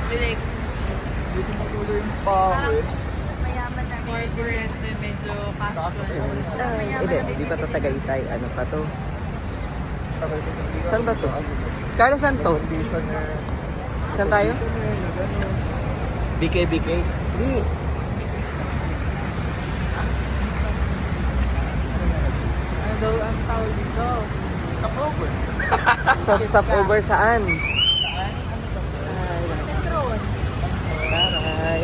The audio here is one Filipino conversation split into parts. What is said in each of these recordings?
Bilig. Dito magulo yung pawis. Mayaman na corporate na medyo casual. Hindi, di pa to Tagaytay. Ano pa to? Saan ba to? Scarlett, saan to? Saan tayo? BK. Di. Ano daw ang tawag dito? Stopover. Stop over saan? Petron. Taray.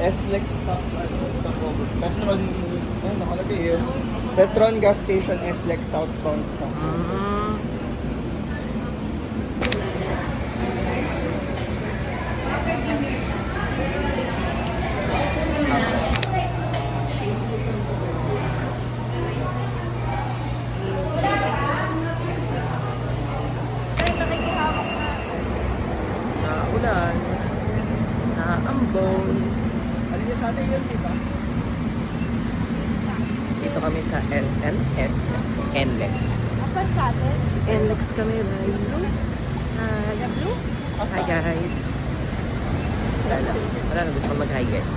SLEX stopover. Petron, ano nakalagay yun? Petron gas station SLEX southbound stopover. Naulan. Naambon. Alin niya sa atin yun, di ba? Dito kami sa NLS. NLEX. Asan sa atin? NLEX kami, right? Hi guys. Wala na. Gusto ko mag-hi guys.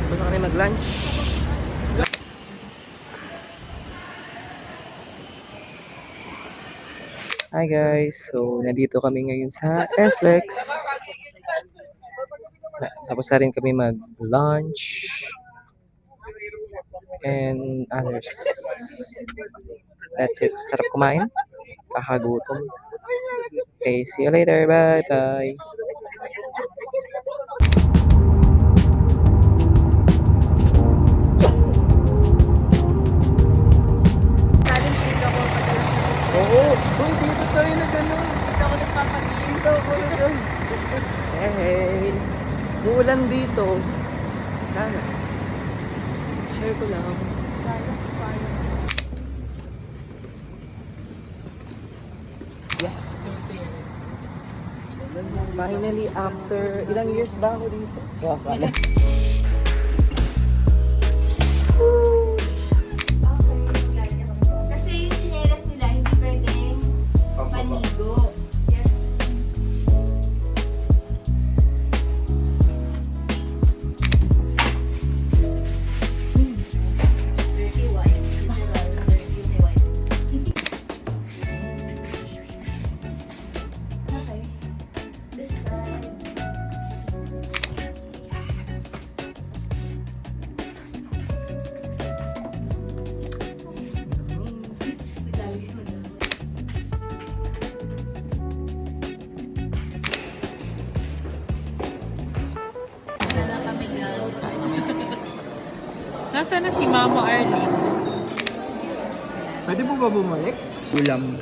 Gusto kami mag-lunch. Hi guys. So, nandito kami ngayon sa SLEX. Tapos na rin kami mag-lunch. And others. That's it. Sarap kumain. Kakagutom. Okay, see you later. Bye-bye. Challenge dito ako madalas na. Oo. Uy, dito tayo na gano'n. Dito ako nagpapag-games. Hey! Uulan dito. Lala. Share ko lang. Yes! Finally, after ilang years ba ako dito? Wakala. Kasi yung sinelas nila, hindi pwedeng panigo. Yes. Dirty white. Dirty white. Okay. This side. Nasaan na si Mama Arlene? Pwede po ba bumalik? Ulam.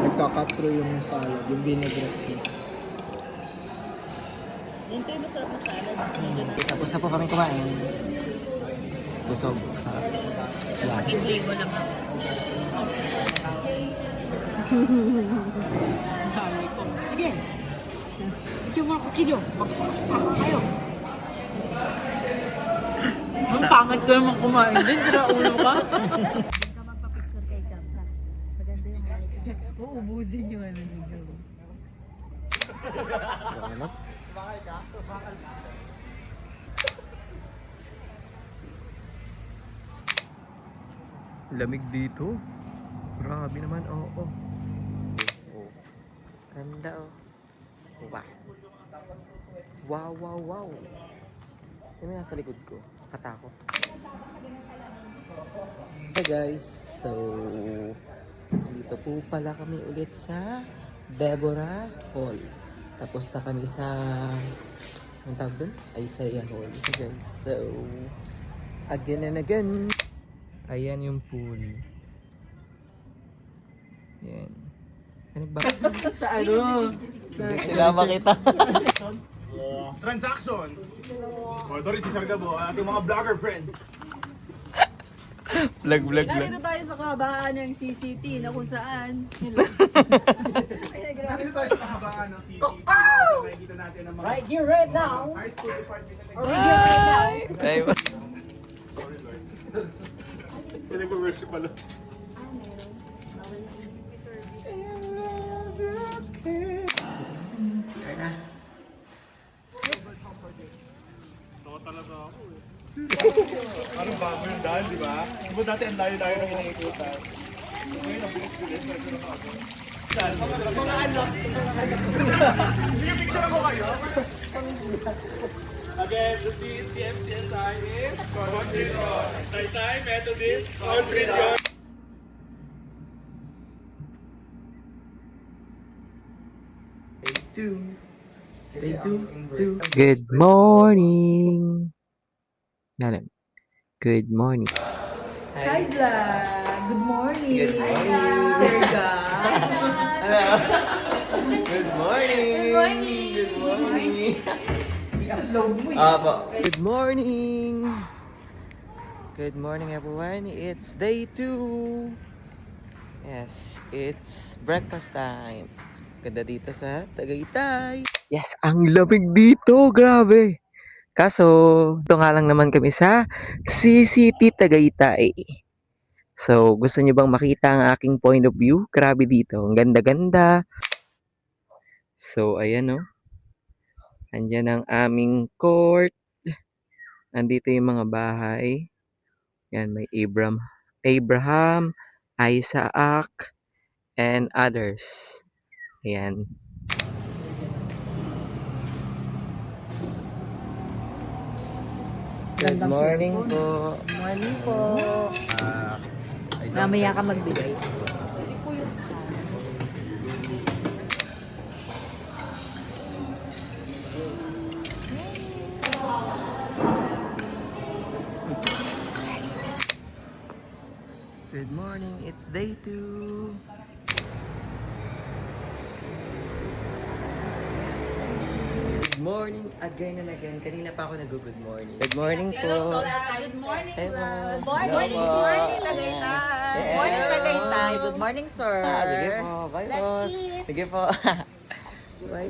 Nagkakatro yung salad, yung vinaigrette ko. Hintay mo sa salad. Medyo na. Tapos na po kami kumain. Busog. Sarap. Wala. Mag-ibligo lang ako. Sabi ko. Sige. Ito mga kutsilyo. Magsasaka kayo. Ang pangit ko naman kumain din. Tira ulo ka. Ka magpa-picture kay Gabra. Maganda yung light. Uubusin yung ano nyo. Ano? Lamig dito. Grabe naman, oo. Ganda, oh. Wow. Wow. Ano yung nasa likod ko? Katakot. Hey guys, so dito po pala kami ulit sa Deborah Hall. Tapos na kami sa anong tawag dun? Isaiah Hall. Hey guys, so again and again. Ayan yung pool. Yan. Ano ba? Sa ano? Sinama kita. Transaction! O, ito rin si Sargabo, ating mga vlogger friends. Vlog. Narito tayo sa kabaan ng CCT na kung saan. Narito tayo sa kahabaan ng TV. Nakikita natin ang mga Right here, right now. high school department. Ay, Pinag-worship pala. CR na. Anong bago yung daan, di ba? Di ba dati ang layo-layo ng inaikutan? Ngayon, ang bilis-bilis. Medyo na ako. Saan? Mga anak. Picture ko kayo. Again, the TMCSI is Contribution. Taytay Methodist Contribution. Good morning. Nalan. Good morning. Hi, vlog! Good morning! Good morning. Sir God! Good morning. Good morning. Good morning. I-upload mo Apo. Good morning. Good morning everyone. It's day 2. Yes, it's breakfast time. Ganda dito sa Tagaytay. Yes, ang lamig dito. Grabe. Kaso, ito nga lang naman kami sa CCT Tagaytay. So, gusto niyo bang makita ang aking point of view? Grabe dito. Ang ganda-ganda. So, ayan o. Andyan ang aming court. Andito yung mga bahay. Yan, may Abraham, Isaac, and others. Ayan. Good morning po. Morning po. Mamaya ka magbigay. Good morning, it's day 2. Good morning again and again. Kanina pa ako nag-good morning. Good morning po. Good morning, Hey, vlog. ma'am. Good morning. Hello po. Good morning, Tagaytay. Yeah. Good morning, Tagaytay. Good morning, sir. Sige po. Bye Let's po. eat. Sige po. Bye bye.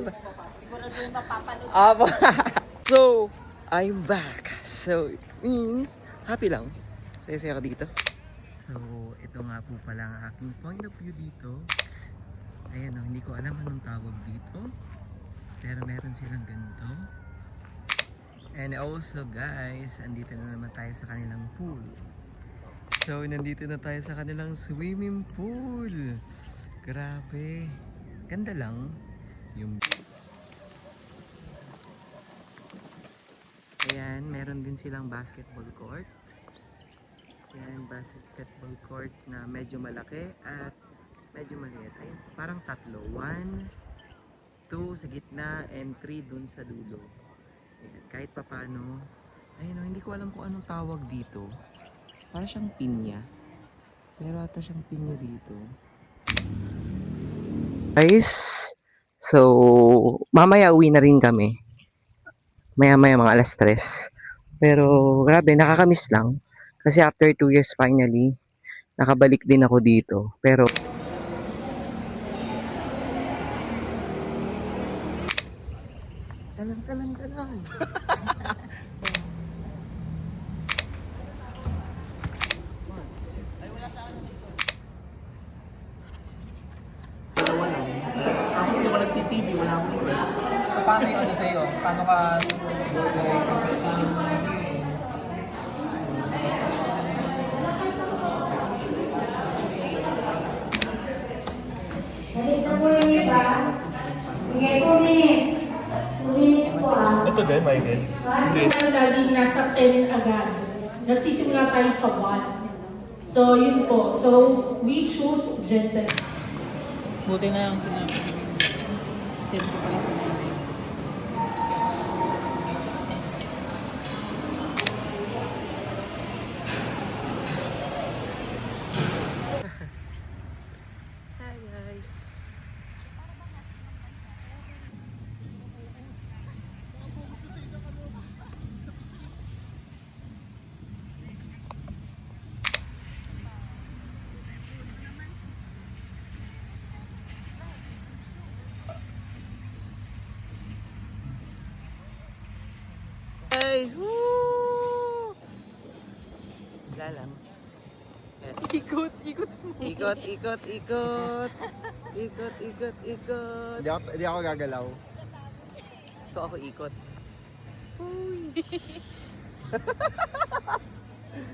Siguro doon mapapanood. Apo. So, I'm back. So, it means, happy lang. Saya-saya ako dito. So, ito nga po pala ang aking point of view dito. Ayan o, hindi ko alam anong tawag dito. Pero meron silang ganito. And also guys, andito na naman tayo sa kanilang pool. So, nandito na tayo sa kanilang swimming pool. Grabe. Ganda lang. Yung ayan, meron din silang basketball court. Ayan, basketball court na medyo malaki at medyo maliit. Ayun, parang tatlo. 1, 2 sa gitna and 3 dun sa dulo. Ayan, kahit papano. Ayun, hindi ko alam kung anong tawag dito. Parang siyang pinya. Pero ata siyang pinya dito. Guys, so mamaya uwi na rin kami. Maya-maya mga alas 3. Pero grabe, nakakamiss lang. Kasi after 2 years finally, nakabalik din ako dito. Pero talang. Tapos hindi ako nag-TV, wala akong work. So paano yung ano sa'yo? Paano ka... Balik na po yung iba. Sige, 2 minutes. 2 minutes po ah. Ito din, Michael. Kasi tayo laging nasa 10 agad. Nagsisimula tayo sa 1. So, yun po. So, we choose gentle. Buti na yung sinabi. Send ko pala sa nanay. Hi guys. Guys, woo! Wala lang. Yes. Ikot mo. Ikot, ikot, ikot. Ikot, ikot, ikot. Hindi ako gagalaw. So ako ikot.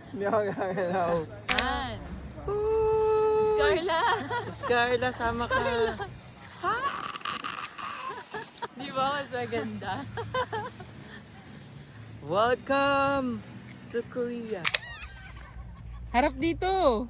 Hindi ako gagalaw. Han! Scarla! Scarla, sama ka. Di ba mas maganda? Welcome to Korea. Harap dito!